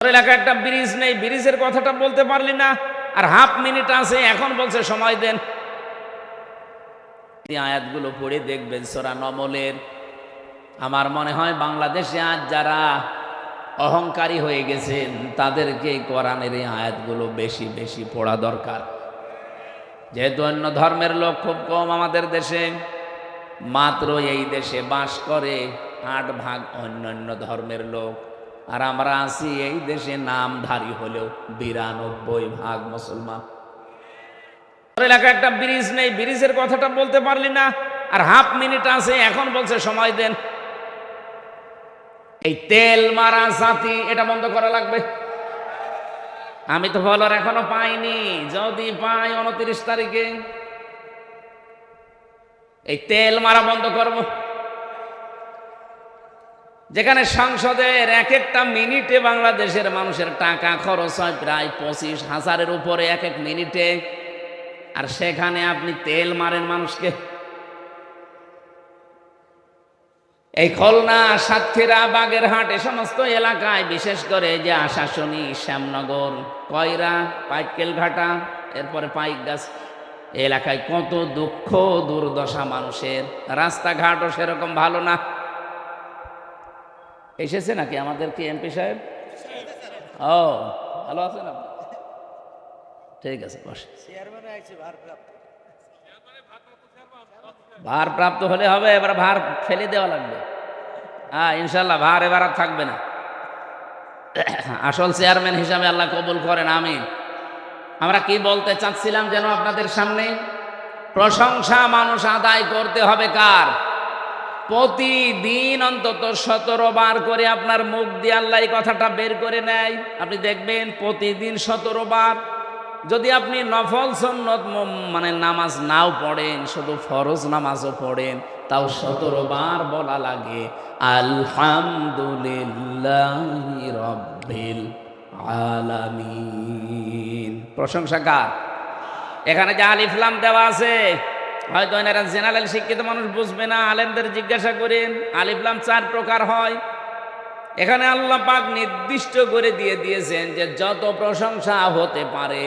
এলাকায় একটা ব্রিজ নেই, ব্রিজের কথাটা বলতে পারলি না, আর হাফ মিনিট আছে, এখন বলছে সময় দেন। আয়াতগুলো পড়ে দেখবেন সূরা নমলের। আমার মনে হয় বাংলাদেশে আজ যারা অহংকারী হয়ে গেছেন তাদেরকে কোরআনের এই আয়াতগুলো বেশি বেশি পড়া দরকার। যেহেতু অন্য ধর্মের লোক খুব কম আমাদের দেশে, মাত্র এই দেশে বাস করে 8 ভাগ অন্যান্য ধর্মের লোক, আর আমরা আছি এই দেশে নামধারী হলেও 92 ভাগ মুসলমান। এলাকায় একটা ব্রিজ নেই, ব্রিজের কথাটা বলতে পারলি না, আর হাফ মিনিট আছে, এখন বলছে সময় দেন। এই তেল মারা জাতি, এটা বন্ধ করা লাগবে। আমি তো ফলোয়ার এখনো পাইনি, যদি পাই 29 তারিখে এই তেল মারা বন্ধ করব। যেখানে সংসদের এক একটা মিনিটে বাংলাদেশের মানুষের টাকা খরচ হয় প্রায় 25,000-এর উপরে এক এক মিনিটে, আর সেখানে আপনি তেল মারেন মানুষকে। এই খুলনা, সাতক্ষীরা, বাগেরহাট এ সমস্ত এলাকায়, বিশেষ করে যে আশাশুনি, শ্যামনগর, কয়রা, পাইকেলঘাটা, এরপরে পাইকগাছ এলাকায় কত দুঃখ দুর্দশা মানুষের। রাস্তাঘাটও সেরকম ভালো না। এসেছে নাকি আমাদের কি এমপি সাহেব? ও ভালো আছেন আপনি? ঠিক আছে, বস। ভারপ্রাপ্ত হলে হবে, এবার ভার ফেলে দেওয়া লাগবে। হ্যাঁ ইনশাল্লাহ ভার এবার আর থাকবে না। আসল চেয়ারম্যান হিসাবে আল্লাহ কবুল করেন, আমিন। আমরা কি বলতে চাচ্ছিলাম যেন আপনাদের সামনে? প্রশংসা মানুষ আদায় করতে হবে কার? প্রতিদিন অন্তত 17 বার করে আপনার মুখ দিয়ে আল্লাহ এই কথাটা বের করে নেয়। আপনি দেখবেন প্রতিদিন 17 বার। যদি আপনি নফল সুন্নত মানে নামাজ নাও পড়েন, শুধু ফরজ নামাজও পড়েন, তাও 17 বার বলা লাগে আলহামদুলিল্লাহি রাব্বিল আলামিন। প্রশংসা কার? এখানে যে আলিফ লাম দেওয়া আছে, হয়তো এনারা জেনারেল শিক্ষিত মানুষ বুঝবে না, আলেমদের জিজ্ঞাসা করেন। আলিফ লাম 4 প্রকার হয়। এখানে আল্লাহ পাক নির্দিষ্ট করে দিয়ে দিয়েছেন যে যত প্রশংসা হতে পারে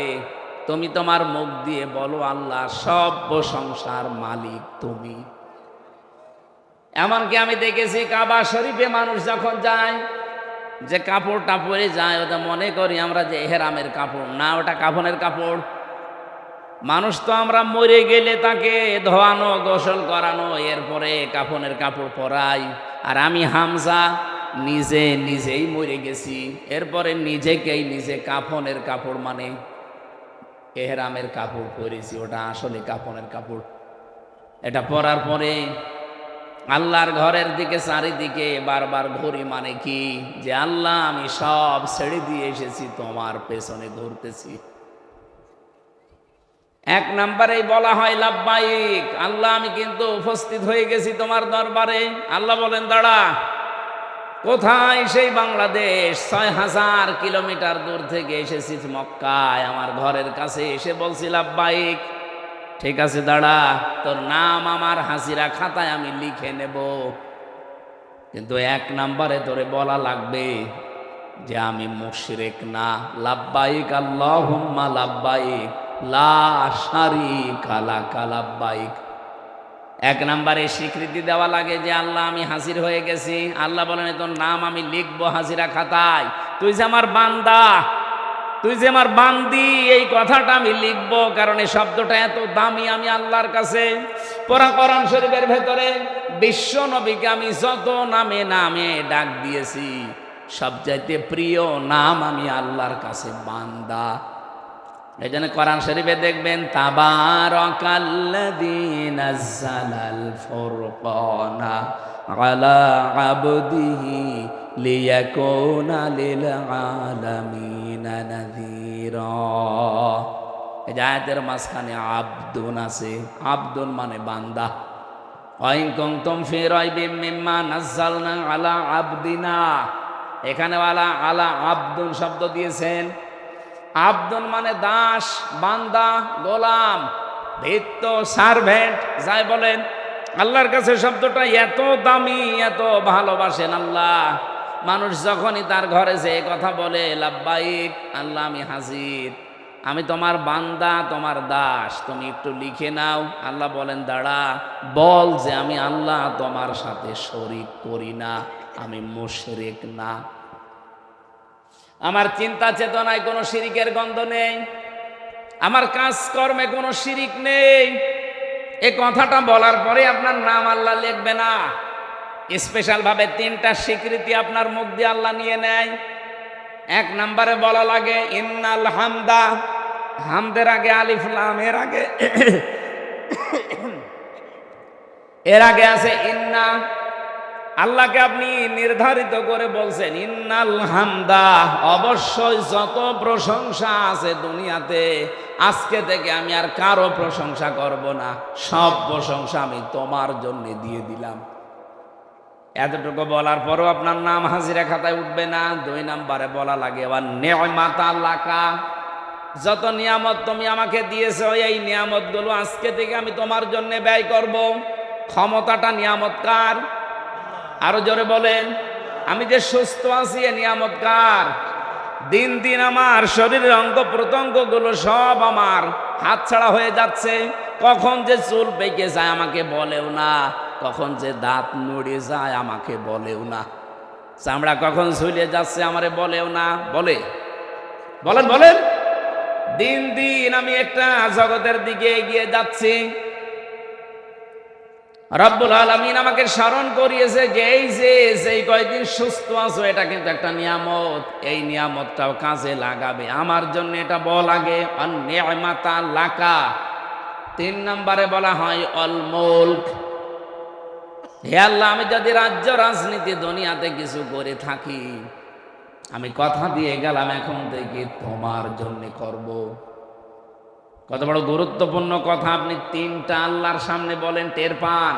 তুমি তোমার মুখ দিয়ে বলো আল্লাহ, সব প্রশংসার মালিক তুমি। এমনকি আমি দেখেছি কাবা শরীফে মানুষ যখন যায়, যে কাপড়টা পরে যায়, ওটা মনে করি আমরা যে এহরামের কাপড় না, ওটা কাফনের কাপড়। মানুষ তো আমরা মরে গেলে তাকে ধোয়ানো, গোসল করানো, এরপরে কাফনের কাপড় পরাই। আর আমি হামজা নিজেই মরে গেছি, এরপরে নিজেকেই নিজে কাফনের কাপড় মানে এহরামের কাপড় পরেছি, ওটা আসলে কাফনের কাপড়। এটা পরার পরে আল্লাহর ঘরের দিকে চারিদিকে বারবার ঘুরি, মানে কি যে আল্লাহ আমি সব ছেড়ে দিয়ে এসেছি, তোমার পেছনে ঘুরতেছি। 1 নম্বরেই বলা হয় লাব্বাইক, আল্লাহ আমি কিন্তু উপস্থিত হয়ে গেছি তোমার দরবারে। আল্লাহ বলেন দাঁড়া। কোথায়? সেই বাংলাদেশ, 6000 কিলোমিটার দূর থেকে এসেছি মক্কায়, আমার ঘরের কাছে এসে বলছি লাব্বাইক। ঠিক আছে দাঁড়া, তোর নাম আমার হাসিরা খাতায় আমি লিখে নেব, কিন্তু 1 নম্বরে তোরে বলা লাগবে যে আমি মুশরিক না। লাব্বাইক আল্লাহুম্মা লাব্বাইক লা শারীকা লাকা লাব্বাইক। 1 নম্বরে স্বীকৃতি দেওয়া লাগে যে আল্লাহ আমি হাজির হয়ে গেছি। আল্লাহ বলেন তোর নাম আমি লিখবো হাজিরা খাতায়, তুই যে আমার বান্দা, তুই যে আমার বান্দি, এই কথাটা আমি লিখবো, কারণ এই শব্দটা এত দামি আমি আল্লাহর কাছে। কোরআন শরীফের ভেতরে বিশ্ব নবীকে আমি যত নামে নামে ডাক দিয়েছি, সবচাইতে প্রিয় নাম আমি আল্লাহর কাছে বান্দা। এই জন্য কোরআন শরীফে দেখবেন তাবারাকাল্লাযী নাযালাল ফুরকানা আলা আবদিহি লিয়াকুনা লিল আলামিনা নাযীরা। এই আয়াতের মাঝখানে আবদুন আছে, আবদুন মানে বান্দা। ওয়াইন কুনতুম ফি রাইবিম মিম্মা নাযালনা আলা আবদিনা, এখানে আলা আবদুন শব্দ দিয়েছেন। আবদুন মানে দাস, বান্দা, গোলাম, ভৃত্য, সার্ভেন্ট যাই বলেন। আল্লাহর কাছে শব্দটা এত দামি, এত ভালোবাসেন আল্লাহ মানুষ যখনই তার ঘরে যে কথা বলে লাব্বাইক আল্লাহ আমি হাজির, আমি তোমার বান্দা তোমার দাস, তুমি একটু লিখে নাও। আল্লাহ বলেন দাঁড়া, বল যে আমি আল্লাহ তোমার সাথে শরীক করি না, আমি মুশরিক না, আমার চিন্তা চেতনায় কোনো শিরিকের গন্ধ নেই, আমার কাজকর্মে কোনো শিরিক নেই। এই কথাটা বলার পরে আপনার নাম আল্লাহ লিখবে না, স্পেশাল ভাবে 3টা স্বীকৃতি আপনার মুখ দিয়ে আল্লাহ নিয়ে নেয়। 1 নম্বরে বলা লাগে ইন্নাল হামদা, হামদের আগে আলিফ লাম, এর আগে আছে ইন্না। আল্লাহকে আপনি নির্ধারিত করে বলছেন ইন্নাল হামদা, অবশ্যই যত প্রশংসা আছে দুনিয়াতে আজকে থেকে আমি আর কারো প্রশংসা করব না, সব প্রশংসা আমি তোমার জন্য দিয়ে দিলাম। এতটুকু বলার পরও আপনার নাম হাজিরা খাতায় উঠবে না। 2 নম্বরে বলা লাগে আবার নেমাতা লাকা, যত নিয়ামত তুমি আমাকে দিয়েছো এই নিয়ামতগুলো আজকে থেকে আমি তোমার জন্য ব্যয় করব। ক্ষমতাটা নিয়ামত কার? আরো জোরে বলেন। আমি যে সুস্থ আছি এ নিয়ামত কার? দিন দিন আমার শরীরের অঙ্গ প্রত্যঙ্গগুলো সব আমার হাতছাড়া হয়ে যাচ্ছে। কখন যে চুল পেকে যায় আমাকে বলেও না, কখন যে দাঁত নড়ে যায় আমাকে বলেও না, চামড়া কখন ঝুলে যাচ্ছে আমারে বলেও না। বলেন বলেন। দিন দিন আমি একটা জগতের দিকে এগিয়ে যাচ্ছি। রব্বুল আলামিন আমাকে স্মরণ করিয়েছে যে এই যে কয়দিন সুস্থ আছো এটা কিন্তু একটা নিয়ামত, এই নিয়ামতটাও কাজে লাগাবে আমার জন্য, এটা বল আগে অন্নেমাতা লাকা। 3 নম্বরে বলা হয় অল মুলক, হে আল্লাহ আমি যদি রাজ্য রাজনীতি দুনিয়াতে কিছু করে থাকি, আমি কথা দিয়ে গেলাম এখন থেকে তোমার জন্য করব। কত বড় গুরুত্বপূর্ণ কথা আপনি 3টা আল্লাহর সামনে বলেন, টের পান।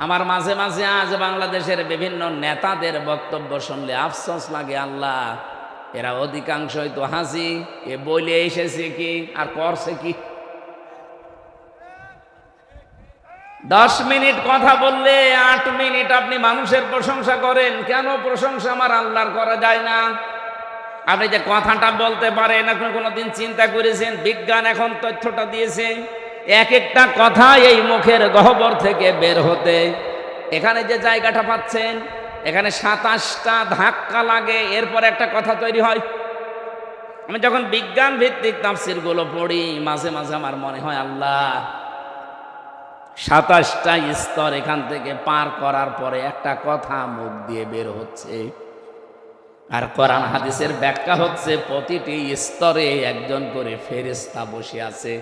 আমার মাঝে মাঝে আজ বাংলাদেশের বিভিন্ন নেতাদের বক্তব্য শুনলে আফসোস লাগে, আল্লাহ এরা অধিকাংশই তো হাসি, এ বলে এসেছে কি আর করছে কি। 10 মিনিট কথা বললে 8 মিনিট আপনি মানুষের প্রশংসা করেন। কেন প্রশংসা আমার আল্লাহর করা যায় না? আপনি যে কথাটা বলতে পারেন, আপনি কোনোদিন চিন্তা করেছেন? বিজ্ঞান এখন তথ্যটা দিয়েছে, এক একটা কথা এই মুখের গহ্বর থেকে বের হতে এখানে যে জায়গাটা পাচ্ছেন, এখানে 27টা ধাক্কা লাগে, এরপর একটা কথা তৈরি হয়। আমি যখন বিজ্ঞান ভিত্তিক তাফসীরগুলো পড়ি মাঝে মাঝে আমার মনে হয় আল্লাহ 27টা স্তর এখান থেকে পার করার পরে একটা কথা মুখ দিয়ে বের হচ্ছে। আর কোরআন হাদিসের ব্যাখ্যা হচ্ছে প্রতিটি স্তরে একজন করে ফেরেশতা বসে আছে।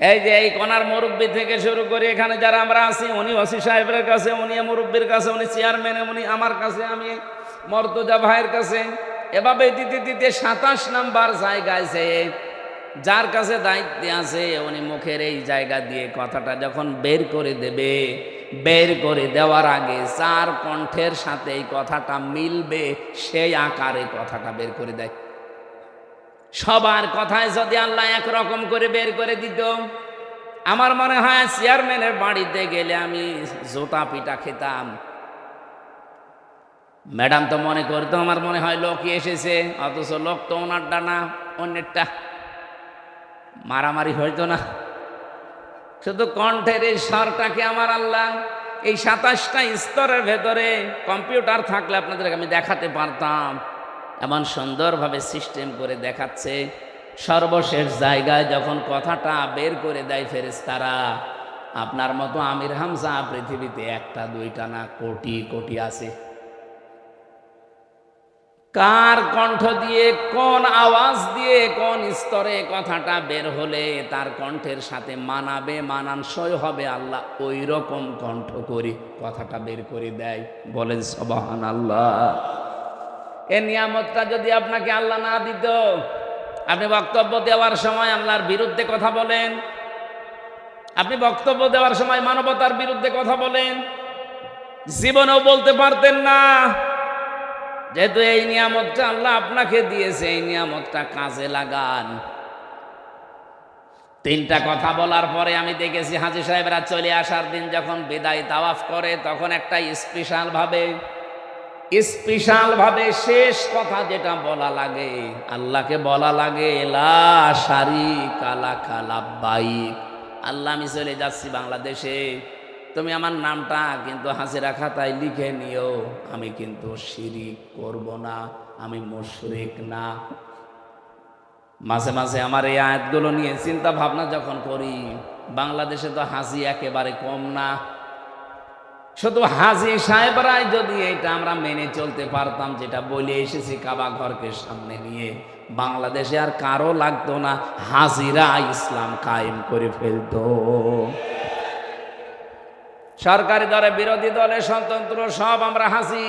এই যে এই কোনার মুরব্বী থেকে শুরু করে এখানে যারা আমরা আছি, উনি ওসি সাহেবের কাছে, উনি মুরব্বীর কাছে, উনি চেয়ারম্যান, উনি আমার কাছে, আমি মর্তজা ভাইয়ের কাছে, এভাবে দিতে দিতে 27 নাম্বার জায়গায় যে যার কাছে দায়িত্বে আছে উনি মুখের এই জায়গা দিয়ে কথাটা যখন বের করে দেবে, বের করে দেওয়ার আগে 4 কণ্ঠের সাথে এই কথাটা মিলবে সেই আকারে কথাটা বের করে দেয়। সবার কথায় যদি আল্লাহ একরকম করে বের করে দিত, আমার মনে হয় চেয়ারম্যানের বাড়িতে গেলে আমি জোতা পিটা খেতাম। ম্যাডাম তো মনে করতো আমার মনে হয় লোকই এসেছে, অথচ লোক তো ওনারটা না অন্যেরটা। মারামারি হইতো না, শুধু কণ্ঠের এই স্বরটাকে আমার আল্লাহ এই 27টা স্তরের ভেতরে কম্পিউটার থাকলে আপনাদেরকে আমি দেখাতে পারতাম, এমন সুন্দরভাবে সিস্টেম করে দেখাচ্ছে। সর্বশেষ জায়গায় যখন কথাটা বের করে দেয় ফেরেশতারা, আপনার মতো আমির হামজা পৃথিবীতে 1টা 2টা না কোটি কোটি আছে। কার কণ্ঠ দিয়ে, কোন আওয়াজ দিয়ে, কোন স্তরে কথাটা বের হলে তার কণ্ঠের সাথে মানাবে, মানানসই হবে, আল্লাহ ওই রকম কণ্ঠ করে কথাটা বের করে দেয়। বলেন সুবহানাল্লাহ। এই নিয়ামতটা যদি আপনাকে আল্লাহ না দিত, আপনি বক্তব্য দেওয়ার সময় আল্লাহর বিরুদ্ধে কথা বলেন, আপনি বক্তব্য দেওয়ার সময় মানবতার বিরুদ্ধে কথা বলেন, জীবনেও বলতে পারতেন না। যেহেতু এই নিয়ামতটা আল্লাহ আপনাকে দিয়েছে, এই নিয়ামতটা কাজে লাগান। 3টা কথা বলার পরে আমি দেখেছি হাজী সাহেবরা চলে আসার দিন যখন বিদায় তাওয়াফ করে, তখন একটা স্পেশাল ভাবে স্পেশাল ভাবে শেষ কথা যেটা বলা লাগে, আল্লাহকে বলা লাগে লা শারিকা লাকা লাব্বাইক, আল্লাহ আমি চলে যাচ্ছি বাংলাদেশে, তুমি আমার নামটা কিন্তু হাজিরা খাতায় লিখে নিও, আমি কিন্তু শিরিক করব না, আমি মুশরিক না। মাঝে মাঝে আমার এই আয়াতগুলো নিয়ে চিন্তা ভাবনা যখন করি, বাংলাদেশে তো হাজি একেবারে কম না, শুধু হাজি সাহেবরাই যদি এটা আমরা মেনে চলতে পারতাম, যেটা বলে এসেছি কাবা ঘরকে সামনে নিয়ে, বাংলাদেশে আর কারো লাগতো না, হাজিরা ইসলাম কায়েম করে ফেলতো। সরকারি দলে বিরোধী দলে স্বতন্ত্র সব আমরা হাজি।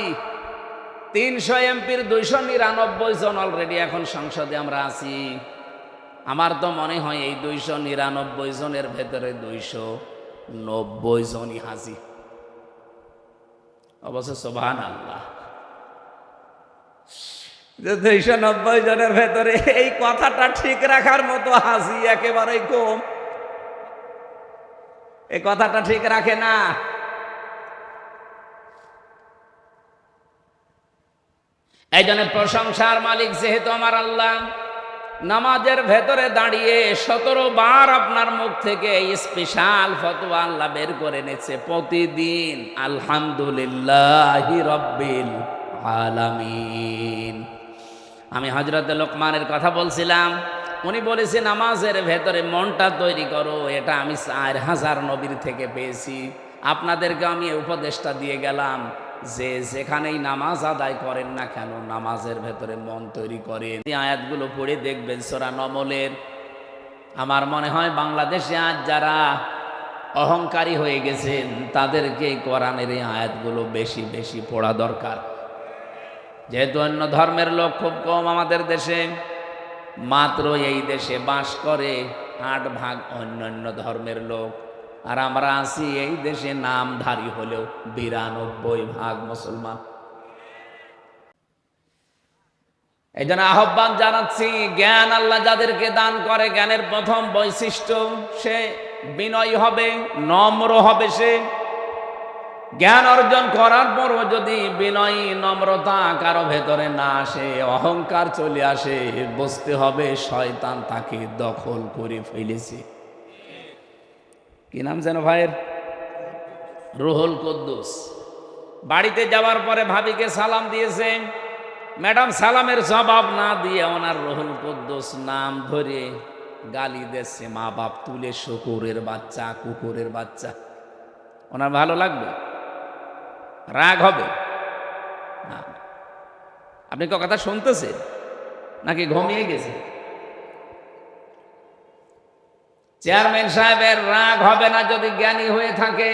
300 এমপির 299 জন অলরেডি এখন সংসদে আমরা আছি। আমার তো মনে হয় এই 299 জনের ভেতরে 290 জনই হাজি। অবশ্য সুবহানাল্লাহ, 290 জনের ভেতরে এই কথাটা ঠিক রাখার মতো হাজি একেবারেই কম। এই কথাটা ঠিক রাখে না। এই জন্য প্রশংসার মালিক যেহেতু আমার আল্লাহ, নামাজের ভেতরে দাঁড়িয়ে 17 বার আপনার মুখ থেকে স্পেশাল ফতোয়া আল্লাহ বের করে নিচ্ছে প্রতিদিন, আলহামদুলিল্লাহি রাব্বিল আলামিন। আমি হযরত লোকমানের কথা বলছিলাম, উনি বলেছে নামাজের ভেতরে মনটা তৈরি করো, এটা আমি 4000 নবীর থেকে পেয়েছি। আপনাদেরকে আমি উপদেশটা দিয়ে গেলাম যে যেখানেই নামাজ আদায় করেন না কেন, নামাজের ভেতরে মন তৈরি করেন। এই আয়াতগুলো পড়ে দেখবেন সূরা নমলের। আমার মনে হয় বাংলাদেশে আজ যারা অহংকারী হয়ে গেছেন, তাদেরকে কোরআনের এই আয়াতগুলো বেশি বেশি পড়া দরকার। যেহেতু অন্য ধর্মের লোক খুব কম আমাদের দেশে, মাত্র এই দেশে বাস করে 8 ভাগ অন্যান্য ধর্মের লোক, আর আমরা আছি এই দেশে নামধারী হলেও 92 ভাগ মুসলমান। এই জন্য আহ্বান জানাচ্ছি, জ্ঞান আল্লাহ যাদেরকে দান করে, জ্ঞানের প্রথম বৈশিষ্ট্য সে বিনয়ী হবে, নম্র হবে। সে জ্ঞান অর্জন করার পরও যদি বিনয়ী নম্রতা কারো ভেতরে না আসে, অহংকার চলে আসে, বুঝতে হবে শয়তান তাকে দখল করে ফেলেছে। কি নাম যেন ভাইয়ের? রুহুল কুদ্দুস। বাড়িতে যাওয়ার পরে ভাবিকে সালাম দিয়েছে, ম্যাডাম সালামের জবাব না দিয়ে ওনার রুহুল কুদ্দুস নাম ধরে গালি দিচ্ছে, মা বাপ তুলে, শুকুরের বাচ্চা, কুকুরের বাচ্চা। ওনার ভালো লাগবে? রাগ হবে না? আপনি কথা শুনতেছেন নাকি ঘুমিয়ে গেছে? চেয়ারম্যান সাহেবের রাগ হবে না যদি জ্ঞানী হয়ে থাকে,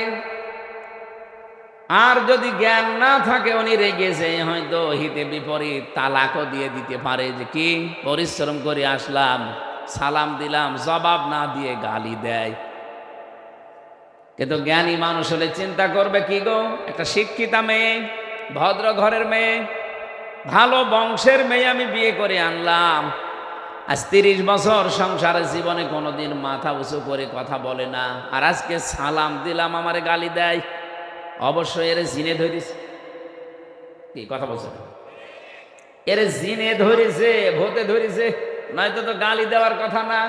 আর যদি জ্ঞান না থাকে উনি রেগেছে, হয়তো হিতে বিপরীত তালাকও দিয়ে দিতে পারে, যে কি পরিশ্রম করে আসলাম, সালাম দিলাম, জবাব না দিয়ে গালি দেয়। কিন্তু জ্ঞানী মানুষ হলে চিন্তা করবে, কি গো, একটা শিক্ষিতা মেয়ে, ভদ্র ঘরের মেয়ে, ভালো বংশের মেয়ে আমি বিয়ে করে আনলাম, আজ 30 বছর সংসারের জীবনে কোনোদিন মাথা উঁচু করে কথা বলে না, আর আজকে সালাম দিলাম আমারে গালি দেয়। অবশ্যই এর জিনে ধরেছে। কি কথা বলছে? এর জিনে ধরেছে, ভূতে ধরেছে, নয়তো তো গালি দেওয়ার কথা না।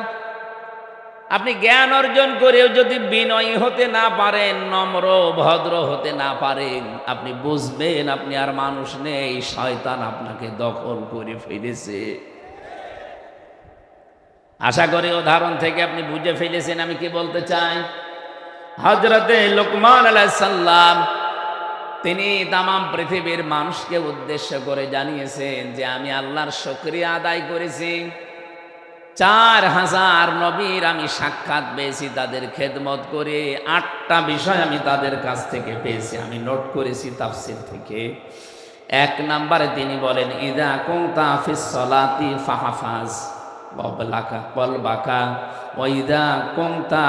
আপনি জ্ঞান অর্জন করেও যদি বিনয়ী হতে না পারেন, নম্র ভদ্র হতে না পারেন, আপনি বুঝবেন আপনি আর মানুষ নেই, শয়তান আপনাকে দখল করে ফেলেছে। আশা করি উদাহরণ থেকে আপনি বুঝে ফেলেছেন আমি কি বলতে চাই। হযরতে লোকমান আলাইহিস সালাম তিনি তামাম পৃথিবীর মানুষকে উদ্দেশ্য করে জানিয়েছেন যে আমি আল্লাহর শুকরিয়া আদায় করেছি। 4000 নবীর আমি সাক্ষাৎ পেয়েছি, তাদের খেদমত করে 8টা বিষয় আমি তাদের কাছ থেকে পেয়েছি, আমি নোট করেছি তাফসীর থেকে। 1 নম্বরে তিনি বলেন, ইযা কুনতা ফিস সালাতি ফাহফাজ কলবাকা ওয়া ইযা কুনতা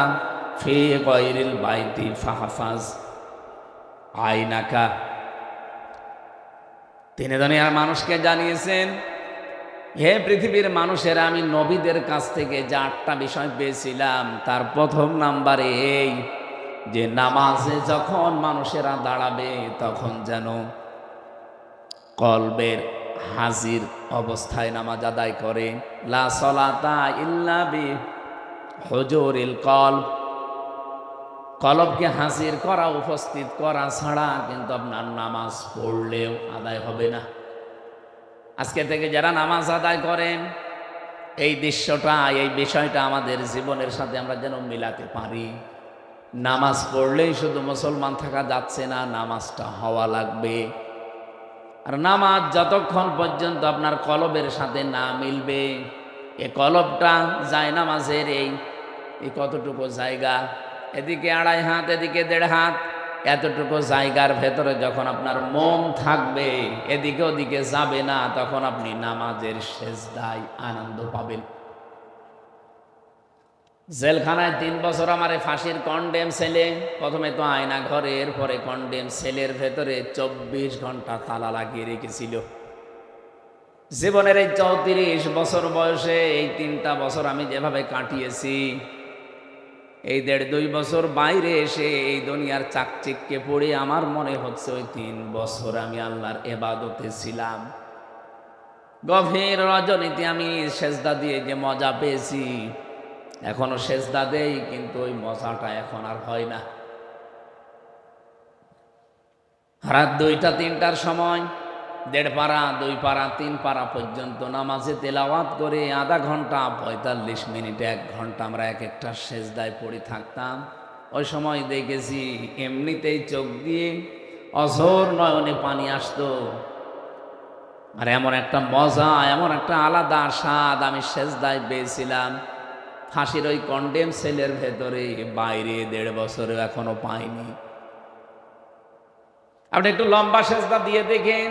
ফি গায়রিল বাইতি ফাহফাজ আইনাকা। তিনি দুনিয়ার মানুষকে জানিয়েছেন, হে পৃথিবীর মানুষেরা, আমি নবীদের কাছ থেকে যে 8টা বিষয় পেয়েছিলাম, তার প্রথম নাম্বারে এই যে নামাজে যখন মানুষেরা দাঁড়াবে তখন যেন কলবের হাজির অবস্থায় নামাজ আদায় করে। লা সলাতা ইল্লা বি হুজুরিল কলব, কলবকে হাজির করা, উপস্থিত করা ছাড়া কিন্তু আপনার নামাজ পড়লেও আদায় হবে না। আজকে থেকে যারা নামাজ আদায় করেন, এই দৃশ্যটা, এই বিষয়টা আমাদের জীবনের সাথে আমরা যেন মিলাতে পারি। নামাজ পড়লেই শুধু মুসলমান থাকা যাচ্ছে না, নামাজটা হওয়া লাগবে। আর নামাজ যতক্ষণ পর্যন্ত আপনার কলবের সাথে না মিলবে, এ কলবটা যায় নামাজের এই কতটুকু জায়গা, এদিকে 2.5 হাত, এদিকে 1.5 হাত, এতটুকু জায়গার ভেতরে যখন আপনার মন থাকবে, এদিকে ওদিকে যাবে না, তখন আপনি নামাজের সেজদায় আনন্দ পাবেন। জেলখানায় 3 বছর আমারে ফাঁসির কন্ডেম সেলে, প্রথমে তো আয়না ঘরে, এরপরে কন্ডেম সেলের ভেতরে 24 ঘন্টা তালা লাগিয়ে রেখেছিল। জীবনের এই 34 বছর বয়সে এই 3টা বছর আমি যেভাবে কাটিয়েছি, এই 1.5-2 বছর বাইরে এসে এই দুনিয়ার চাকচিক্যে পড়ে আমার মনে হচ্ছে ওই 3 বছর আমি আল্লাহর ইবাদতে ছিলাম। গভীর রজনীতে আমি সেজদা দিয়ে যে মজা পেয়েছি, এখনো সেজদা দেই, কিন্তু ওই মজাটা এখন আর হয় না। রাত 2টা-3টার সময় 1.5 পারা, 2 পারা, 3 পারা পর্যন্ত নামাজে তেলাওয়াত করে আধা ঘন্টা, 45 মিনিট, 1 ঘন্টা আমরা এক একটা সেজদায় পড়ে থাকতাম। ওই সময় দেখেছি এমনিতেই চোখ দিয়ে অঝোর নয়নে পানি আসতো। আর এমন একটা মজা, এমন একটা আলাদা স্বাদ আমি সেজদায় পেয়েছিলাম, ফাঁসির ওই কন্ডেম সেলের ভেতরে, বাইরে 1.5 বছরে এখনো পাইনি। আপনি একটু লম্বা সেজদা দিয়ে দেখেন,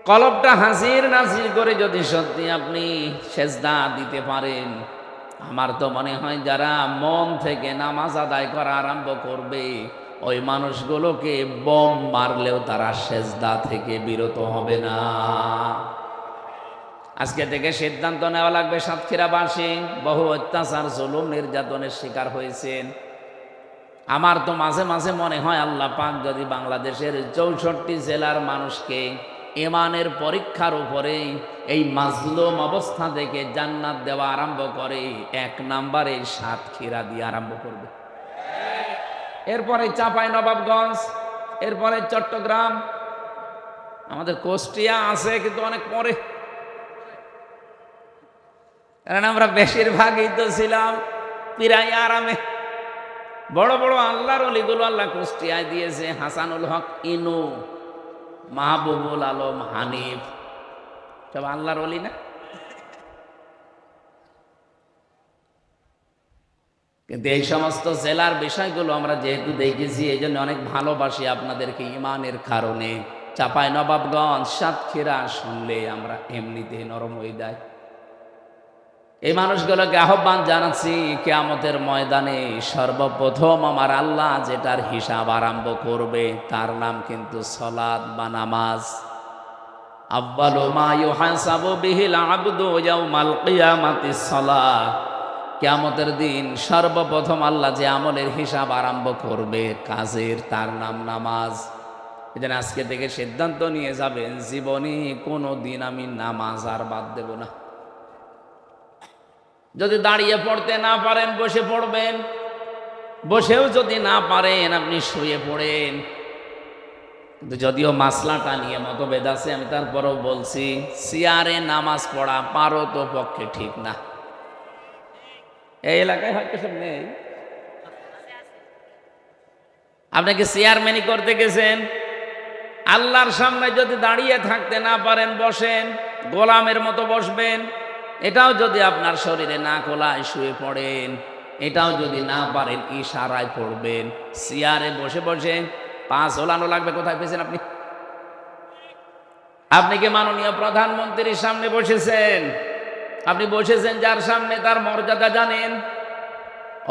কলবটা হাজির নাজির করে যদি সত্যি আপনি সেজদা দিতে পারেন, আমার তো মনে হয় যারা মন থেকে নামাজ আদায় করা আরম্ভ করবে, ওই মানুষগুলোকে বোম মারলেও তারা সেজদা থেকে বিরত হবে না। আজকে থেকে সিদ্ধান্ত নেওয়া লাগবে। সাতক্ষীরাবাসী বহু অত্যাচার, জুলুম, নির্যাতনের শিকার হয়েছেন। আমার তো মাঝে মাঝে মনে হয় আল্লাহ পাক যদি বাংলাদেশের 64 জেলার মানুষকে ইমানের পরীক্ষার উপরে এই মাজলুম অবস্থা থেকে জান্নাত দেওয়া আরম্ভ করে, 1 নম্বরে সাতক্ষীরা দিয়ে আরম্ভ করবে, এরপরে চাঁপাইনবাবগঞ্জ, এরপরে চট্টগ্রাম, আমাদের কুষ্টিয়া আছে কিন্তু অনেক পরে, কারণ আমরা বেশিরভাগই তো ছিলাম পিরাই আরামে। বড় বড় আল্লাহর ওলিগুলো আল্লাহ কুষ্টিয়ায় দিয়েছে, হাসানুল হক ইনু, মাহবুবুল আলম হানিফ, সব আল্লাহর ওলি না? কিন্তু এই সমস্ত জেলার বিষয়গুলো আমরা যেহেতু দেখেছি, এই জন্য অনেক ভালোবাসি আপনাদেরকে ইমানের কারণে। চাঁপাইনবাবগঞ্জ, সাতক্ষীরা শুনলে আমরা এমনিতেই নরম হয়ে যায়। এই মানুষগুলোকে আহ্বান জানাচ্ছি, কিয়ামতের ময়দানে সর্বপ্রথম আমার আল্লাহ যেটার হিসাব আরম্ভ করবে তার নাম কিন্তু সালাত বা নামাজ। আউয়ালু মা ইউহাসাবু বিহিল আবদু ইয়াউমাল কিয়ামাতিস সালাহ। কিয়ামতের দিন সর্বপ্রথম আল্লাহ যে আমলের হিসাব আরম্ভ করবে, কাজের, তার নাম নামাজ। এজন্য আজকে থেকে সিদ্ধান্ত নিয়ে যাবেন, জীবনে কোনো দিন আমি নামাজ আর বাদ দেব না। যদি দাঁড়িয়ে পড়তে না পারেন বসে পড়বেন, বসেও যদি না পারেন আপনি শুয়ে পড়েন। কিন্তু যদিও মাসলাটা নিয়ে মতভেদ আছে, আমি তারপরেও বলছি, চেয়ারে নামাজ পড়া পারো তো পক্ষে ঠিক না। এই এলাকায় হয়তো সব নেই। আপনাকে চেয়ারম্যানই করতে গেছেন, আল্লাহর সামনে যদি দাঁড়িয়ে থাকতে না পারেন বসেন, গোলামের মতো বসবেন। এটাও যদি আপনার শরীরে না কোলায় শুয়ে পড়েন, এটাও যদি না পারেন ইশারায় পড়বেন। চেয়ারে বসে বসে পা ঝোলানো লাগবে। কোথায় পেয়েছেন আপনি? আপনি কি মাননীয় প্রধানমন্ত্রীর সামনে বসেছেন? আপনি বসেছেন যার সামনে, তার মর্যাদা জানেন।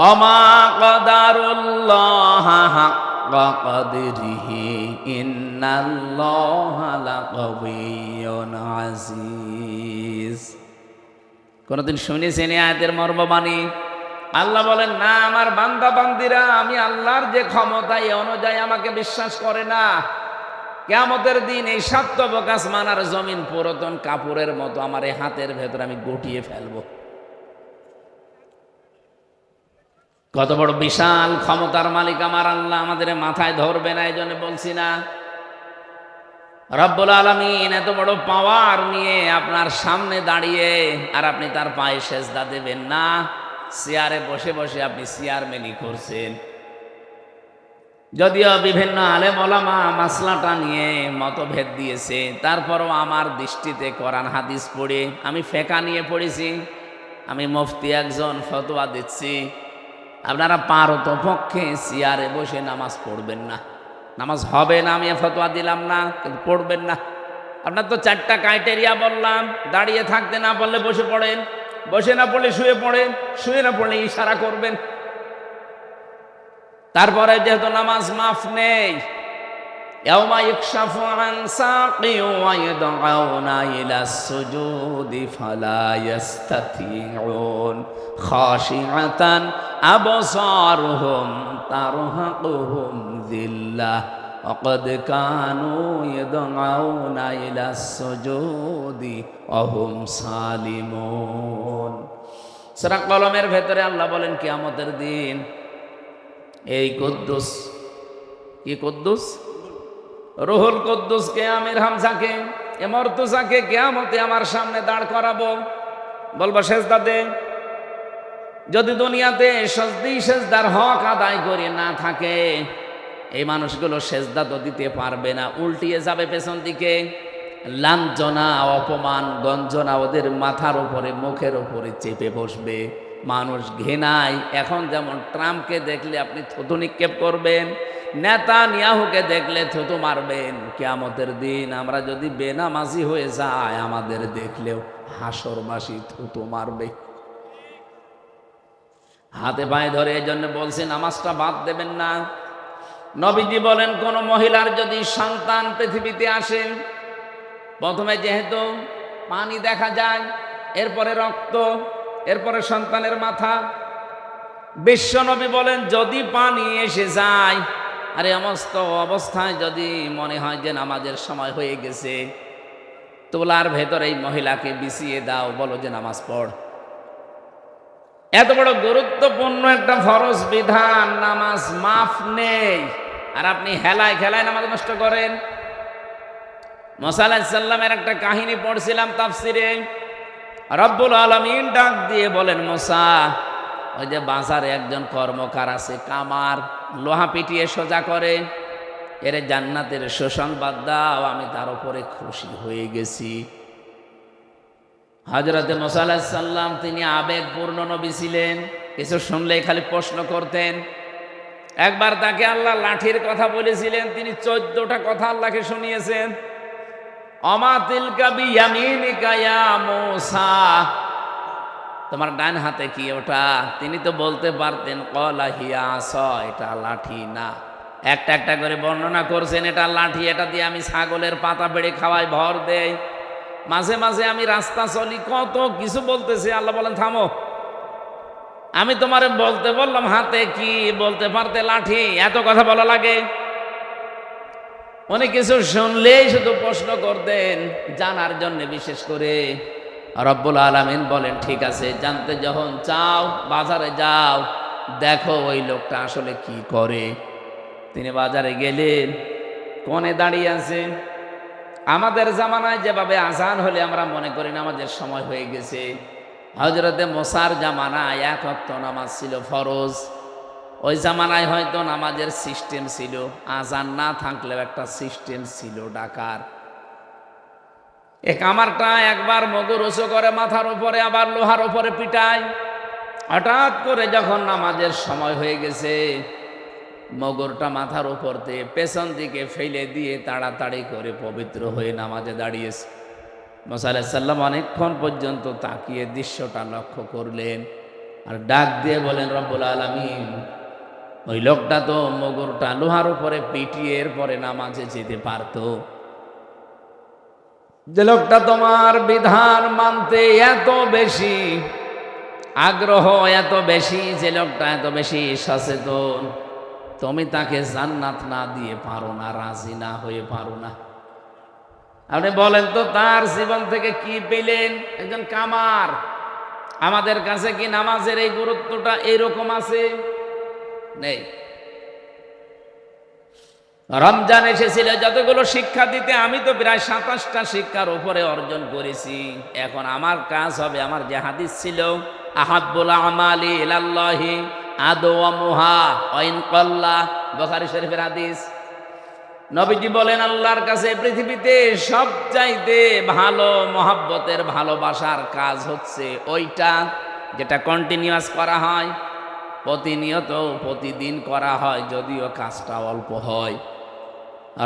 ওমা কদারুল্লাহ হাক্কা কদরিহি ইন্নাল্লাহা লাকাবিয়্যুন আজিজ। কোনদিন শুনেছেন এই আয়াতের মর্মবাণী? আল্লাহ বলেন, না, আমার বান্দা বান্দিরা আমি আল্লাহর যে ক্ষমতা, এই অনুযায়ী আমাকে বিশ্বাস করে না। কিয়ামতের দিন এই সাতবক আসমান আর জমিন পুরাতন কাপড়ের মতো আমার এই হাতের ভেতর আমি গুটিয়ে ফেলবো। কত বড় বিশাল ক্ষমতার মালিক আমার আল্লাহ, আমাদের মাথায় ধরবে না। এই জন্য বলছি না, রব্বুল আলামিন এত বড় পাওয়ার নিয়ে আপনার সামনে দাঁড়িয়ে আর আপনি তার পায়ে সেজদা দেবেন না। চেয়ারে বসে বসে আপনি চেয়ারম্যানই করছেন। যদিও বিভিন্ন আলেম ওলামা মাসলাটা নিয়ে মতভেদ দিয়েছে, তারপরও আমার দৃষ্টিতে কোরআন হাদিস পড়ে, আমি ফেকা নিয়ে পড়েছি, আমি মুফতি একজন, ফতোয়া দিচ্ছি, আপনারা পারতপক্ষে চেয়ারে বসে নামাজ পড়বেন না। নামাজ হবে না, আমি ফতোয়া দিলাম না, কিন্তু পড়বেন না। আপনার তো 4টা ক্রাইটেরিয়া বললাম, দাঁড়িয়ে থাকতে না পারলে বসে পড়েন, বসে না পড়লে শুয়ে পড়েন, শুয়ে না পড়লে ইশারা করবেন। তারপরে যেহেতু নামাজ মাফ নেই, ইয়াউমা ইকশাফু আন সাকি ওয়া ইয়াদউনা ইলা সুজুদি ফালা ইস্তাতিউন খাশিআতান আবসারুহুম তারহাকুহুম যিল্লাহ ওয়া ক্বাদ কানু ইয়াদউনা ইলা সুজুদি ওয়া হুম সালিমুন। সূরা কলমের ভেতরে আল্লাহ বলেন কিয়ামতের দিন এই কুদ্দুস, কি কুদ্দুস? রুহুল কুদ্দুসকে, আমির হামজাকে, এ মর্তুজাকে কিয়ামতে আমার সামনে দাঁড় করাবো, বলবো সেজদা দে। যদি দুনিয়াতে সেজদার হক আদায় করে না থাকে, এই মানুষগুলো সেজদা তো দিতে পারবে না, উল্টিয়ে যাবে পেছন দিকে। লাঞ্ছনা, অপমান, গঞ্জনা ওদের মাথার উপরে, মুখের উপরে চেপে বসবে। মানুষ ঘৃণায়, এখন যেমন ট্রাম্পকে দেখলে আপনি থুতু নিক্ষেপ করবেন, নেতানিয়াহুকে দেখলে থুতু মারবেন, কিয়ামতের দিন আমরা যদি বেনামাজি হয়ে যাই, আমাদের দেখলেও হাসরবাসী থুতু মারবে। হাতে পায়ে ধরে এই জন্য বলছি নামাজটা বাদ দেবেন না। নবীজি বলেন, কোন মহিলার যদি সন্তান পৃথিবীতে আসে, প্রথমে যেহেতু পানি দেখা যায়, এরপরে রক্ত, এরপরে সন্তানের মাথা, বিশ্ব নবী বলেন যদি পানি এসে যায় আর সমস্ত অবস্থায় যদি মনে হয় যে নামাজের সময় হয়ে গেছে, তোলার ভেতরে এই মহিলাকে বিছিয়ে দাও, বলো যে নামাজ পড়। এত বড় গুরুত্বপূর্ণ একটা ফরজ বিধান, নামাজ মাফ নেই, আর আপনি হেলায় খেলায় নামাজ নষ্ট করেন। মুসা আলাইহিস সালামের একটা কাহিনী পড়ছিলাম তাফসিরে। রব্বুল আলামিন ডাক দিয়ে বলেন, মুসা, ওই যে বাজারে একজন কর্মকার আছে, কামার, লোহা পিটিয়ে সোজা করে, এর জান্নাতের সুসংবাদ দাও, আমি তার উপরে খুশি হয়ে গেছি। হযরতে মুসা আলাইহিস সালাম তিনি আবেগপূর্ণ নবী ছিলেন, কিছু শুনলেই খালি প্রশ্ন করতেন। একবার তাকে আল্লাহ লাঠির কথা বলেছিলেন, তিনি 14টা কথা আল্লাহকে শুনিয়েছেন। অমা তিলকা বিয়ামিনিকা ইয়া মূসা, তোমার ডান হাতে কি ওটা? তিনি তো বলতে পারতেন ক্বালা হিয়া আসা, এটা লাঠি না। একটা একটা করে বর্ণনা করছেন, এটা লাঠি, এটা দিয়ে আমি ছাগলের পাতা পেড়ে খাওয়াই, ভর দেই, মাঝে মাঝে আমি রাস্তা চলি, কত কিছু বলতেছে। আল্লাহ বলেন, থামো, আমি তোমারে বলতে বললাম হাতে কি, বলতে পারতে লাঠি, এত কথা বলা লাগে? অনেক কিছু শুনলেই শুধু প্রশ্ন করতেন, জানার জন্য বিশেষ করে। রব্বুল আলামিন বলেন, ঠিক আছে, জানতে যখন চাও বাজারে যাও, দেখো ওই লোকটা আসলে কি করে। তিনি বাজারে গেলেন, কোণে দাঁড়িয়ে আছে। আমাদের জামানায় যেভাবে আজান হলে আমরা মনে করি নামাজের সময় হয়ে গেছে, হযরতে মুসার জামানায় 1 ওয়াক্ত নামাজ ছিল ফরজ। ওই জামানায় হয়তো নামাজের সিস্টেম ছিল, আজান না থাকলেও একটা সিস্টেম ছিল ডাকার। এ কামারটা একবার মগর উঁচু করে মাথার উপরে, আবার লোহার উপরে পিটায়। হঠাৎ করে যখন নামাজের সময় হয়ে গেছে, মগরটা মাথার উপর দিয়ে পেছন দিকে ফেলে দিয়ে তাড়াতাড়ি করে পবিত্র হয়ে নামাজে দাঁড়িয়েছে। মুসা আলাইহিস সালাম অনেকক্ষণ পর্যন্ত তাকিয়ে দৃশ্যটা লক্ষ্য করলেন, আর ডাক দিয়ে বলেন, রব্বুল আলামিন, ওই লোকটা তো মগরটা লোহার উপরে পিটিয়ে এরপরে নামাজে যেতে পারতো। যে লোকটা তোমার বিধান মানতে এত বেশি আগ্রহ, এত বেশি, যে লোকটা এত বেশি সচেতন, তুমি তাকে জান্নাত না দিয়ে পারো না, রাজি না হয়ে পারো না। আপনি বলেন তো তার জীবন থেকে কি পেলেন? একজন কামার। আমাদের কাছে কি নামাজের এই গুরুত্বটা এইরকম আছে? নেই। রমজান এসেছিল যতগুলো শিক্ষা দিতে, আমি তো প্রায় 27টা শিক্ষার উপরে অর্জন করেছি। এখন আমার কাজ হবে, আমার যে হাদিস ছিল আহাব্বুল আমালি ইলাল্লাহি আদওয়ামুহা ওয়া ইন ক্বাল্লা, বুখারী শরীফের হাদিস। নবীজি বলেন আল্লাহর কাছে পৃথিবীতে সবচাইতে ভালো মহব্বতের ভালোবাসার কাজ হচ্ছে ওইটা যেটা কন্টিনিউয়াস করা হয়, প্রতিনিয়ত প্রতিদিন করা হয়, যদিও কাজটা অল্প হয়।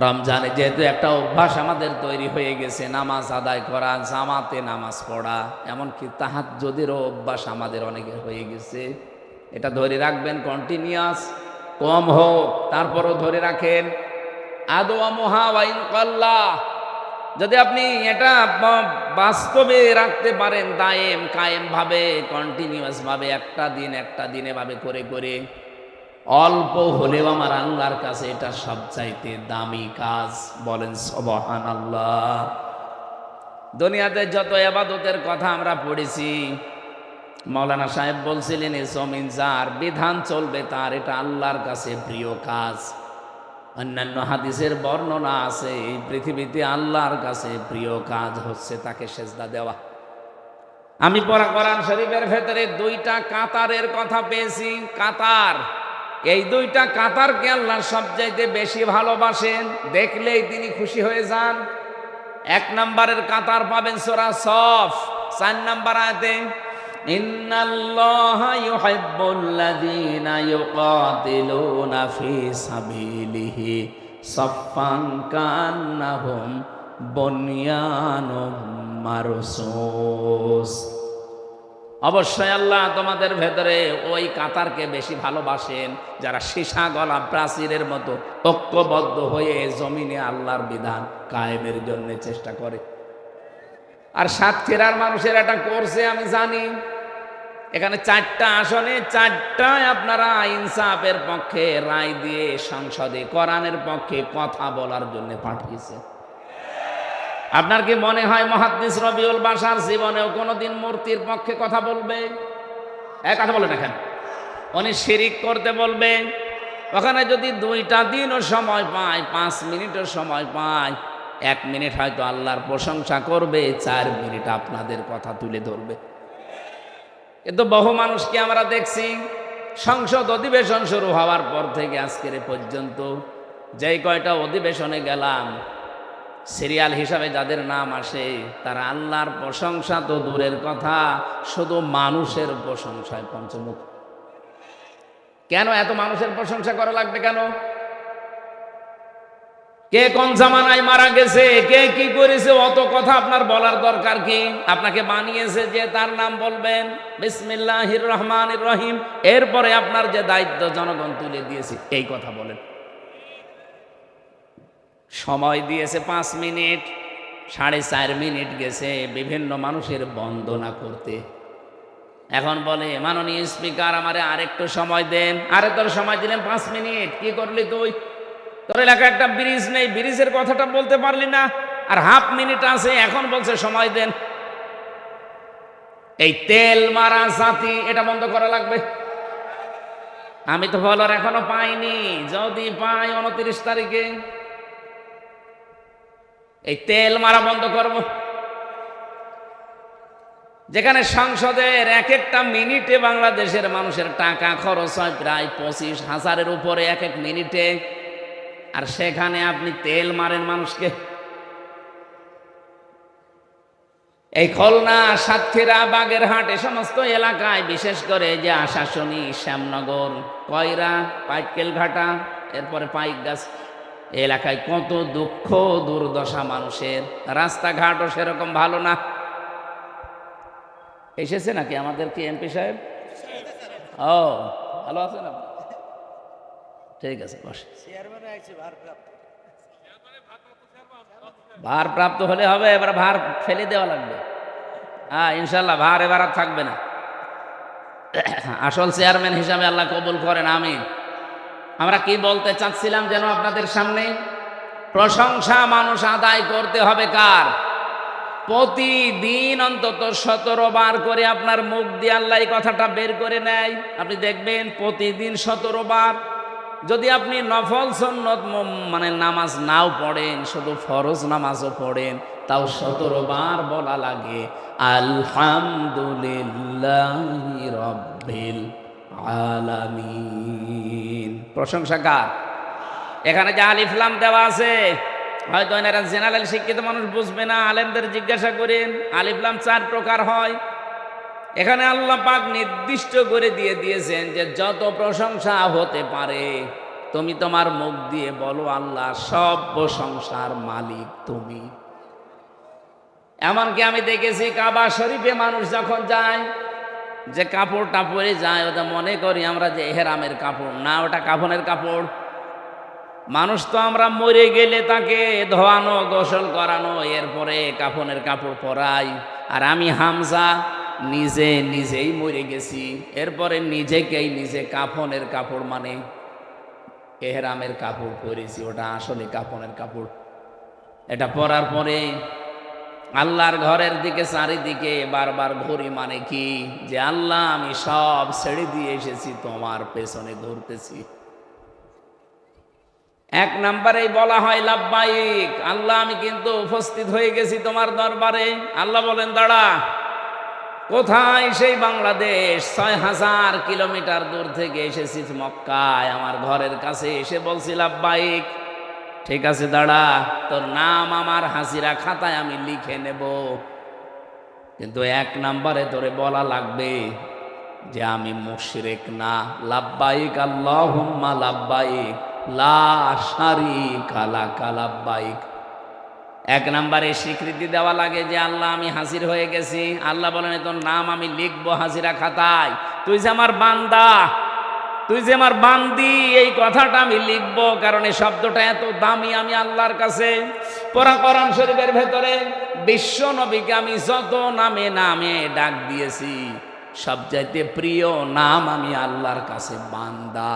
রমজানে যেহেতু একটা অভ্যাস আমাদের তৈরি হয়ে গেছে, নামাজ আদায় করা, জামাতে নামাজ পড়া, এমনকি তাহাজ্জুদেরও অভ্যাস আমাদের অনেকের হয়ে গেছে। এটা ধরে রাখবেন, কন্টিনিউয়াস, কম হোক তারপরও ধরে রাখেন। আদওয়ামুহা ওয়া ইন ক্বাল্লা, যদি আপনি এটা বাস্তবে রাখতে পারেন, দায়েম কায়েম ভাবে, কন্টিনিউয়াস ভাবে, একটা দিন এভাবে করে করে, অল্প হলেও আমার আল্লাহর কাছে এটা সবচাইতে দামি কাজ। বলেন সুবহানাল্লাহ। দুনিয়াতে যত ইবাদতের কথা আমরা পড়েছি, মাওলানা সাহেব বলছিলেন এই জমিন যার, বিধান চলবে তার, এটা আল্লাহর কাছে প্রিয় কাজ। অন্যান্য হাদিসের বর্ণনা আছে, এই পৃথিবীতে আল্লাহর কাছে প্রিয় কাজ হচ্ছে তাকে সেজদা দেওয়া। আমি পড়া কোরআন শরীফের ভেতরে 2টা কাতারের কথা পেয়েছি। কাতার, এই 2টা কাতারকে আল্লাহ সবচাইতে বেশি ভালোবাসেন, দেখলেই তিনি খুশি হয়ে যান। 1 নম্বরের কাতার পাবেন সূরা সফ 4 নম্বর আয়াতে, ইন্নাল্লাহা ইউহিব্বুল্লাযীনা ইউকাতিলুনা ফী সাবিলিহি সাফফান কান্নাহুম বুনয়ানুম মারসুস। অবশ্যই আল্লাহ তোমাদের ভেতরে ওই কাতারকে বেশি ভালোবাসেন যারা সীসা গলা প্রাচীরের মতো ঐক্যবদ্ধ হয়ে জমিনে আল্লাহর বিধান কায়েমের জন্য চেষ্টা করে। আর সাতক্ষীরার মানুষের এটা করছে আমি জানি। এখানে 4টা আসনে 4টায় আপনারা ইনসাফের পক্ষে রায় দিয়ে সংসদে কোরআনের পক্ষে কথা বলার জন্য পাঠিয়েছে। আপনার কি মনে হয় মুহাদ্দিস রবিউল বাশার জীবনেও কোনোদিন মূর্তির পক্ষে কথা বলবে? কথা বলে না কেন? উনি শিরিক করতে বলবে। ওখানে যদি 2টা দিনও সময় পায়, 5 মিনিটও সময় পায়, 1 মিনিট হয়তো আল্লাহর প্রশংসা করবে, 4 মিনিট আপনাদের কথা তুলে ধরবে। কিন্তু বহু মানুষকে আমরা দেখছি সংসদ অধিবেশন শুরু হওয়ার পর থেকে আজকের পর্যন্ত যেই কয়টা অধিবেশনে গেলাম, সিরিয়াল হিসাবে যাদের নাম আসে তারা আল্লাহর প্রশংসা তো দূরের কথা, শুধু মানুষের প্রশংসায় পঞ্চমুখ। কেন এত মানুষের প্রশংসা করা লাগবে কেন? কে কোন জামানায় মারা গেছে, কে কি করেছে, অত কথা আপনার বলার দরকার কি? আপনাকে বানিয়েছে যে তার নাম বলবেন বিসমিল্লাহির রহমানির রহিম, এরপরে আপনার যে দায়িত্ব জনগণ তুলে দিয়েছে এই কথা বলেন। সময় দিয়েছে 5 মিনিট, 4.5 মিনিট গেছে বিভিন্ন মানুষের বন্দনা করতে। এখন বলে মাননীয় স্পিকার আমারে আরেকটু সময় দেন। আরে তোর সময় দিলেন 5 মিনিট, কি করলি তুই? তোর এলাকায় একটা ব্রিজ নেই, ব্রিজের কথাটা বলতে পারলি না, আর হাফ মিনিট আছে, এখন বলছে সময় দেন। এই তেল মারা জাতি, এটা বন্ধ করা লাগবে। আমি তো বলার এখনো পাইনি, যদি পাই 29 তারিখে এই তেল মারা বন্ধ করব। যেখানে সংসদের 1-একটা মিনিটে বাংলাদেশের মানুষের টাকা খরচ হয় প্রায় 25,000-এর উপরে 1-1 মিনিটে, আর সেখানে আপনি তেল মারেন মানুষকে। এই খুলনা, সাতক্ষীরা, বাগেরহাট এ সমস্ত এলাকায়, বিশেষ করে যে আশাশুনি, শ্যামনগর, কয়রা, পাইকেলঘাটা, এরপরে পাইকগাছ এলাকায় কত দুঃখ দুর্দশা মানুষের। রাস্তাঘাটও সেরকম ভালো না। এসেছে নাকি আমাদের কি এমপি সাহেব? ও ভালো আছেন আপনি? ঠিক আছে, বসে। ভারপ্রাপ্ত হলে হবে, এবার ভার ফেলে দেওয়া লাগবে। হ্যাঁ ইনশাল্লাহ ভার এবার আর থাকবে না। আসল চেয়ারম্যান হিসাবে আল্লাহ কবুল করেন, আমিন। আমরা কি বলতে চাচ্ছিলাম যেন আপনাদের সামনে? প্রশংসা মানুষ আদায় করতে হবে কার? প্রতিদিন অন্তত 17 বার করে আপনার মুখ দিয়ে আল্লাহ এই কথাটা বের করে নেয়। আপনি দেখবেন প্রতিদিন 17 বার। যদি আপনি নফল সুন্নত মানে নামাজ নাও পড়েন, শুধু ফরজ নামাজও পড়েন, তাও 17 বার বলা লাগে আলহামদুলিল্লাহি রাব্বিল আলামিন। প্রশংসা কার? এখানে যে আলিফ লাম দেওয়া আছে, হয়তো এনারা জেনারেল শিক্ষিত মানুষ বুঝবে না, আলেমদের জিজ্ঞাসা করেন। আলিফ লাম 4 প্রকার হয়। এখানে আল্লাহ পাক নির্দিষ্ট করে দিয়ে দিয়েছেন যে যত প্রশংসা হতে পারে তুমি তোমার মুখ দিয়ে বলো আল্লাহ সব প্রশংসার মালিক তুমি। এমনকি আমি দেখেছি কাবা শরীফে মানুষ যখন যায়, যে কাপড়টা পরে যায় ওটা মনে করি আমরা যে এহরামের কাপড় না, ওটা কাফনের কাপড়। মানুষ তো আমরা মরে গেলে তাকে ধোয়ানো, গোসল করানো, এরপরে কাফনের কাপড় পরাই। আর আমি হামজা নিজেই মরে গেছি, এরপরে নিজেকেই নিজে কাফনের কাপড় মানে এহরামের কাপড় পরেছি, ওটা আসলে কাফনের কাপড়। এটা পরার পরে আল্লাহর ঘরের দিকে চারিদিকে বারবার ঘুরি, মানে কি যে আল্লাহ আমি সব ছেড়ে দিয়ে এসেছি, তোমার পেছনে ঘুরতেছি। এক নম্বরেই বলা হয় লাব্বাইক, আল্লাহ আমি কিন্তু উপস্থিত হয়ে গেছি তোমার দরবারে। আল্লাহ বলেন দাঁড়া, কোথায়? সেই বাংলাদেশ, 6000 কিলোমিটার দূর থেকে এসেছি মক্কায়, আমার ঘরের কাছে এসে বলছি লাব্বাইক। ঠিক আছে দাঁড়া, তোর নাম আমার হাসিরা খাতায় আমি লিখে নেব, কিন্তু 1 নম্বরে তোরে বলা লাগবে যে আমি মুশরিক না। লাব্বাইক আল্লাহুম্মা লাব্বাইক লা শারীকা লাকা লাব্বাইক। 1 নম্বরে স্বীকৃতি দেওয়া লাগে যে আল্লাহ আমি হাজির হয়ে গেছি। আল্লাহ বলেন তোর নাম আমি লিখবো হাজিরা খাতায়, তুই যে আমার বান্দা, তুই যে আমার বান্দি, এই কথাটা আমি লিখবো, কারণ এই শব্দটা এত দামি আমি আল্লাহর কাছে। পুরা কোরআন শরীফের ভেতরে বিশ্ব নবীকে আমি যত নামে নামে ডাক দিয়েছি, সবচাইতে প্রিয় নাম আমি আল্লাহর কাছে বান্দা।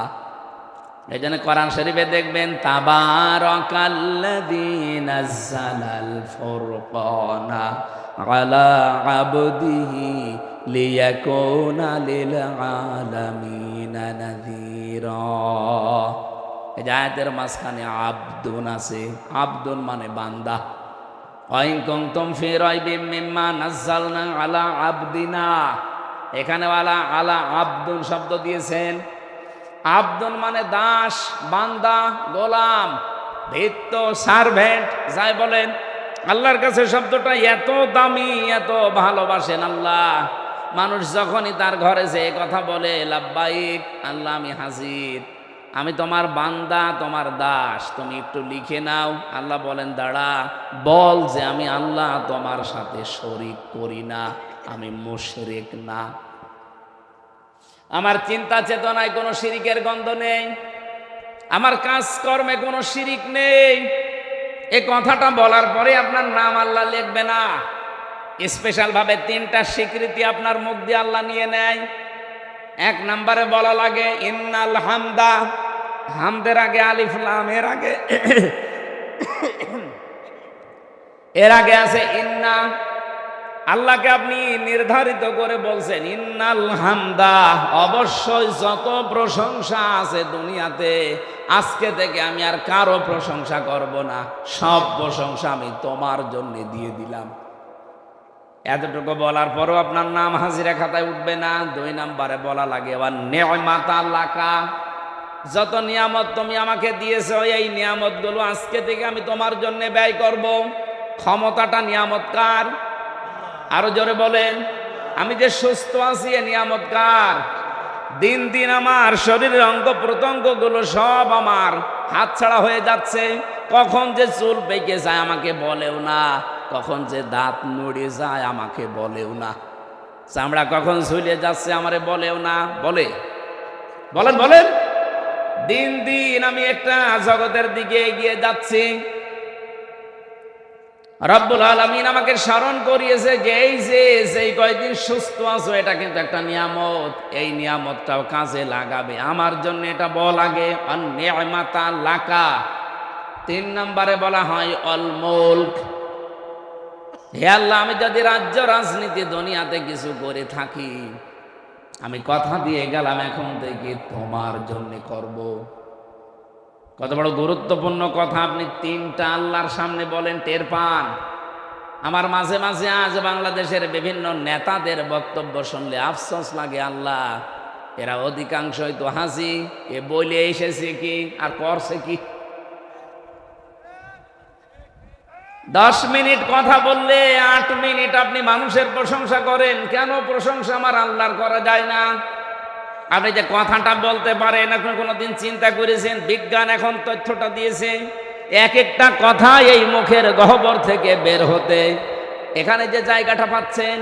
এই জন্য কোরআন শরীফে দেখবেন তাবারাকাল্লাযী নাযালাল ফুরকানা আলা আবদিহি লিয়াকুনা লিল আলামিনা নাযীরা। এই আয়াতের মাঝখানে আবদুন আছে, আবদুন মানে বান্দা। ওয়াইন কুনতুম ফি রাইবিম মিম্মা নাযালনা আলা আবদিনা, এখানে আলা আবদুন শব্দ দিয়েছেন। আবদুন মানে দাস, বান্দা, গোলাম, ভৃত্য, সার্ভেন্ট যাই বলেন। আল্লাহর কাছে শব্দটা এত দামি, এত ভালোবাসেন আল্লাহ। মানুষ যখনই তার ঘরে যে কথা বলে লাব্বাইক আল্লাহ আমি হাজির, আমি তোমার বান্দা, তোমার দাস, তুমি একটু লিখে নাও। আল্লাহ বলেন দাঁড়া, বল যে আমি আল্লাহ তোমার সাথে শরীক করি না, আমি মুশরিক না, আমার চিন্তা চেতনায় কোনো শিরিকের গন্ধ নেই, আমার কাজকর্মে কোনো শিরিক নেই। এই কথাটা বলার পরে আপনার নাম আল্লাহ লিখবে না, স্পেশাল ভাবে 3টা স্বীকৃতি আপনার মুখ দিয়ে আল্লাহ নিয়ে নেয়। 1 নম্বরে বলা লাগে ইন্নাল হামদা, হামদের আগে আলিফ লাম, এর আগে আছে ইন্না। আল্লাহকে আপনি নির্ধারিত করে বলছেন ইন্নাল হামদা, অবশ্যই যত প্রশংসা আছে দুনিয়াতে আজকে থেকে আমি আর কারো প্রশংসা করব না, সব প্রশংসা আমি তোমার জন্য দিয়ে দিলাম। এতটুকু বলার পরও আপনার নাম হাজিরা খাতায় উঠবে না। 2 নম্বরে বলা লাগে আবার নেমাতা লাকা, যত নিয়ামত তুমি আমাকে দিয়েছো এই নিয়ামতগুলো আজকে থেকে আমি তোমার জন্য ব্যয় করব। ক্ষমতাটা নিয়ামত কার? আরো জোরে বলেন। আমি যে সুস্থ আছি এ নিয়ামত কার? দিন দিন আমার শরীরের অঙ্গ প্রত্যঙ্গ গুলো সব আমার হাতছাড়া হয়ে যাচ্ছে। কখন যে চুল পেকে যায় আমাকে বলেও না, কখন যে দাঁত নড়ে যায় আমাকে বলেও না, চামড়া কখন ঝুলে যাচ্ছে আমারে বলেও না। বলেন দিন দিন আমি একটা জগতের দিকে এগিয়ে যাচ্ছি। রব্বুল আলামিন আমাকে স্মরণ করিয়েছে যে এই কয়েকদিন সুস্থ আছো, এটা কিন্তু একটা নিয়ামত। এই নিয়ামতটাও কাজে লাগাবে, আমার জন্য এটা বল আগে। অনিয়ামাতা লাকা। 3 নম্বরে বলা হয় অল মুলক। হে আল্লাহ, আমি যদি রাজ্য রাজনীতি দুনিয়াতে কিছু করে থাকি, আমি কথা দিয়ে গেলাম এখন থেকে তোমার জন্য করব। কত বড় গুরুত্বপূর্ণ কথা আপনি 3টা আল্লাহর সামনে বলেন, টের পান। আমার মাঝে মাঝে আজ বাংলাদেশের বিভিন্ন নেতাদের বক্তব্য শুনলে আফসোস লাগে, আল্লাহ এরা অধিকাংশই তো হাসি, এ বলে এসেছে কি আর করছে কি। 10 মিনিট কথা বললে 8 মিনিট আপনি মানুষের প্রশংসা করেন। কেন প্রশংসা আমার আল্লাহর করা যায় না? আপনি যে কথাটা বলতে পারেন, এখন কোনোদিন চিন্তা করেছেন? বিজ্ঞান এখন তথ্যটা দিয়েছে, এক একটা কথা এই মুখের গহ্বর থেকে বের হতে এখানে যে জায়গাটা পাচ্ছেন,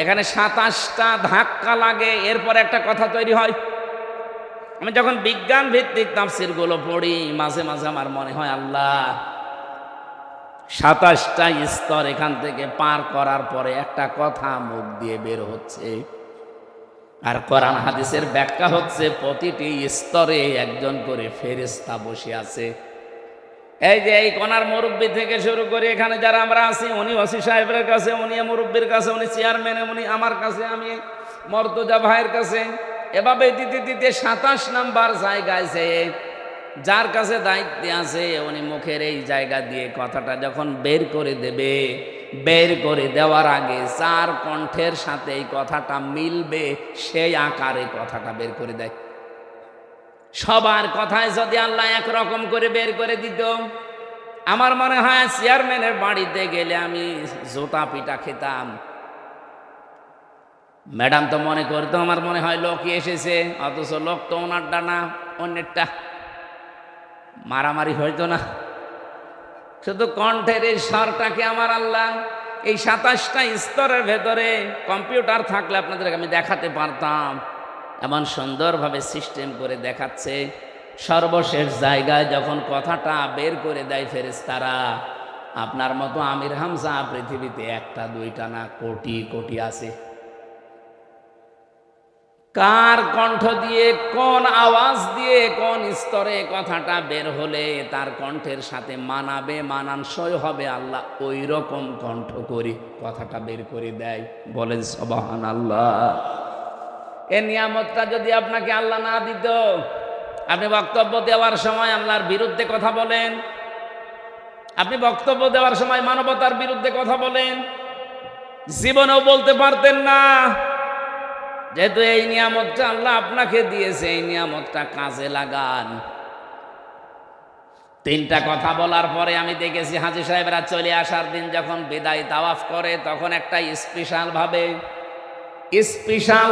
এখানে 27টা ধাক্কা লাগে, এরপর একটা কথা তৈরি হয়। আমি যখন বিজ্ঞান ভিত্তিক তাফসীরগুলো পড়ি, মাঝে মাঝে আমার মনে হয় আল্লাহ 27টা স্তর এখান থেকে পার করার পরে একটা কথা মুখ দিয়ে বের হচ্ছে। আর কোরআন হাদিসের ব্যাখ্যা হচ্ছে প্রতিটি স্তরে একজন করে ফেরেশতা বসে আছে। এই যে এই কোনার মুরব্বী থেকে শুরু করে এখানে যারা আমরা আছি, উনি ওসি সাহেবের কাছে, উনি মুরব্বীর কাছে, উনি চেয়ারম্যান, উনি আমার কাছে, আমি মর্তজা ভাইয়ের কাছে, এভাবে দিতে দিতে 27 নাম্বার জায়গায় যে যার কাছে দায়িত্বে আছে, উনি মুখের এই জায়গা দিয়ে কথাটা যখন বের করে দেবে, বের করে দেওয়ার আগে 4 কণ্ঠের সাথে এই কথাটা মিলবে, সেই আকারে কথাটা বের করে দেয়। সবার কথায় যদি আল্লাহ একরকম করে বের করে দিত, আমার মনে হয় চেয়ারম্যানের বাড়িতে গেলে আমি জোতা পিটা খেতাম। ম্যাডাম তো মনে করতো আমার মনে হয় লোকই এসেছে, অথচ লোক তো ওনারটা না, অন্যেরটা। মারামারি হইতো না। শুধু কণ্ঠের এই স্বরটাকে আমার আল্লাহ এই 27টা স্তরের ভেতরে, কম্পিউটার থাকলে আপনাদেরকে আমি দেখাতে পারতাম, এমন সুন্দরভাবে সিস্টেম করে দেখাচ্ছে। সর্বশেষ জায়গায় যখন কথাটা বের করে দেয় ফেরেশতারা, আপনার মতো আমির হামজা পৃথিবীতে 1টা 2টা না, কোটি কোটি আছে। কার কণ্ঠ দিয়ে, কোন আওয়াজ দিয়ে, কোন স্তরে কথাটা বের হলে তার কণ্ঠের সাথে মানাবে, মানানসই হবে, আল্লাহ ওই রকম কণ্ঠ করে কথাটা বের করে দেয়। বলেন সুবহানাল্লাহ। এই নিয়ামতটা যদি আপনাকে আল্লাহ না দিত, আপনি বক্তব্য দেওয়ার সময় আল্লাহর বিরুদ্ধে কথা বলেন, আপনি বক্তব্য দেওয়ার সময় মানবতার বিরুদ্ধে কথা বলেন, জীবনেও বলতে পারতেন না। যেহেতু এই নিয়ামতটা আল্লাহ আপনাকে দিয়েছে, এই নিয়ামতটা কাজে লাগান। 3টা কথা বলার পরে আমি দেখেছি হাজী সাহেবরা চলে আসার দিন যখন বিদায় তাওয়াফ করে, তখন একটা স্পেশাল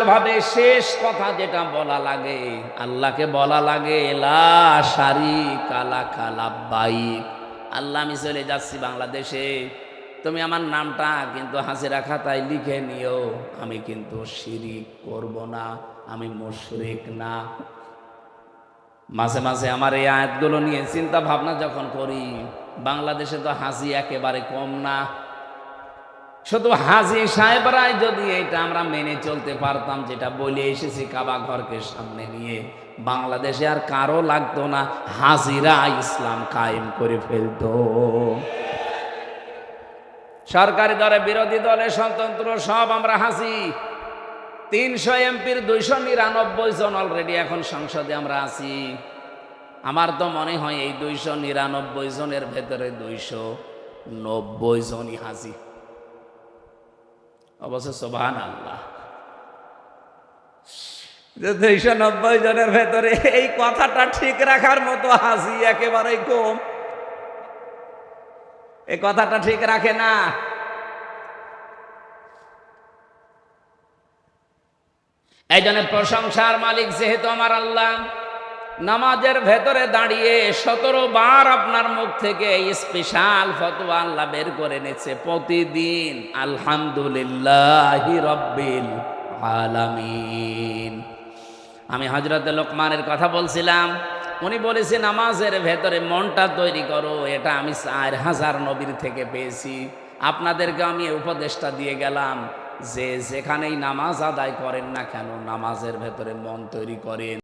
ভাবে শেষ কথা যেটা বলা লাগে, আল্লাহকে বলা লাগে, লা শারীকা লাকা লাব্বাইক। আল্লাহ, আমি চলে যাচ্ছি বাংলাদেশে, তুমি আমার নামটা কিন্তু হাজিরা খাতায় লিখে নিও, আমি কিন্তু শিরিক করব না, আমি মুশরিক না। মাঝে মাঝে আমার এই আয়াতগুলো নিয়ে চিন্তা ভাবনা যখন করি, বাংলাদেশে তো হাজি একেবারে কম না। শুধু হাজি সাহেবরাই যদি এটা আমরা মেনে চলতে পারতাম, যেটা বলে এসেছি কাবা ঘরকে সামনে নিয়ে, বাংলাদেশে আর কারো লাগতো না, হাজিরা ইসলাম কায়েম করে ফেলতো। সরকারি দলে, বিরোধী দলে, স্বতন্ত্র, সব আমরা হাসি। 300 এমপির 299 জন অলরেডি এখন সংসদে আমরা আছি। আমার তো মনে হয় এই 299 জনের ভেতরে 290 জনই হাজি। অবশ্য সুবহানাল্লাহ, 290 জনের ভেতরে এই কথাটা ঠিক রাখার মতো হাজি একেবারেই কম। এই কথাটা ঠিক রাখে না। এই জন্য প্রশংসার মালিক যেহেতু আমার আল্লাহ, নামাজের ভেতরে দাঁড়িয়ে 17 বার আপনার মুখ থেকে স্পেশাল ফতোয়া আল্লাহ বের করে নিচ্ছে প্রতিদিন, আলহামদুলিল্লাহি রাব্বিল আলামিন। আমি হযরত লোকমানের কথা বলছিলাম, উনি বলেছেন নামাজের ভেতরে মনটা তৈরি করো, এটা আমি 4000 নবীর থেকে পেয়েছি। আপনাদেরকে আমি এই উপদেশটা দিয়ে গেলাম যে যেখানেই নামাজ আদায় করেন না কেন নামাজের ভেতরে মন তৈরি করেন।